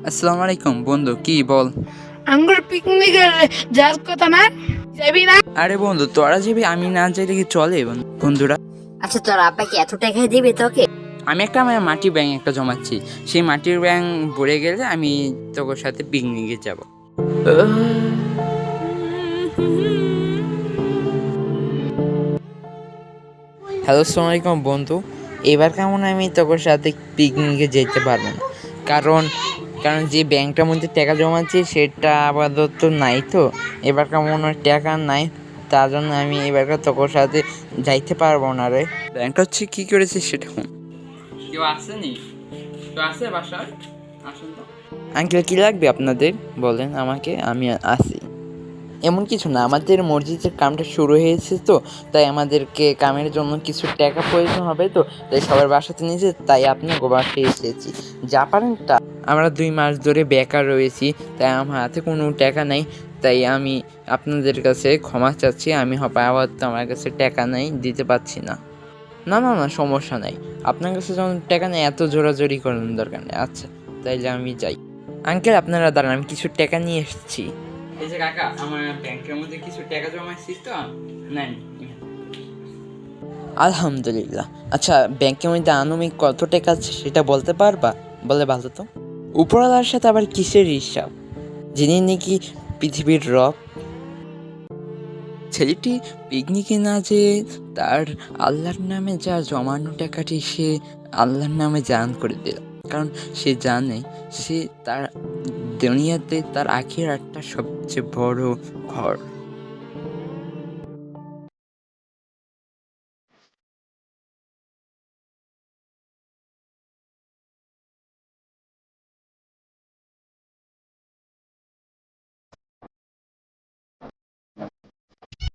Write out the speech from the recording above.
আসসালামু আলাইকুম বন্ধু, কি বল? আঙ্গুর পিকনিকের যাওয়ার কথা না, যাবি না? আরে বন্ধু, তোরা যাবি, আমি না চাইলে কি চলে বন্ধুরা? আচ্ছা, তোর আব্বা কি এত টাকাই দিবে তোকে? আমি আমার মাটির ব্যাংক একটা জমাচ্ছি। সেই মাটির ব্যাংক ভরে গেলে আমি তোর সাথে পিকনিকে যাব। হ্যালো, আসসালামু আলাইকুম বন্ধু। এবার কেমন আমি তোর সাথে পিকনিকে যেতে পারবো না, কারণ কারণ যে ব্যাংকটার মধ্যে টাকা জমাচ্ছি সেটা আপাতত নাই। তো এবার কেমন টাকা নাই, তার জন্য আমি এবার তোর সাথে যাইতে পারবো না রে। ব্যাংকটা হচ্ছে কি করেছে সেটা কেউ আসেনি, কেউ আসে বাসায়? আসুন তো। আঙ্কেল, কি লাগবে আপনাদের বলেন আমাকে, আমি আসি। এমন কিছু না, আমাদের মসজিদের কামটা শুরু হয়েছে, তো তাই আমাদেরকে কামের জন্য কিছু টাকা প্রয়োজন হবে, তো তাই সবার বাসাতে নিয়েছে, তাই আপনার বাসায় এসেছি। যা পারেন তা। আমরা 2 মাস ধরে বেকার রয়েছি, তাই আমার হাতে কোনো টাকা নেই, তাই আমি আপনাদের কাছে ক্ষমা চাচ্ছি। আমি আপাতত আমার কাছে টাকা নেই, দিতে পারছি না। না না না, সমস্যা নাই। আপনার কাছে যখন টাকা নেই, এত জোরাজোরি করার দরকার নেই। আচ্ছা, তাইলে আমি যাই। আঙ্কেল, আপনারা দাঁড়ান, আমি কিছু টাকা নিয়ে এসেছি। এই যে কাকা, আমার ব্যাংকের মধ্যে কিছু টাকা জমাইছি, তো নেন। আলহামদুলিল্লাহ। আচ্ছা, ব্যাংকের মধ্যে আনুমানিক কত টাকা আছে সেটা বলতে পারবা? বলে ভালো তো। উপরওয়ালার সাথে আবার কিসের হিসাব? যিনি নাকি পৃথিবীর রব। ছেলেটি পিকনিকে না যেয়ে তার আল্লাহর নামে যা জমানো টাকাটি সে আল্লাহর নামে দান করে দিল, কারণ সে জানে সে তার দুনিয়াতে তার আখিরাতটা সবচেয়ে বড় ঘর।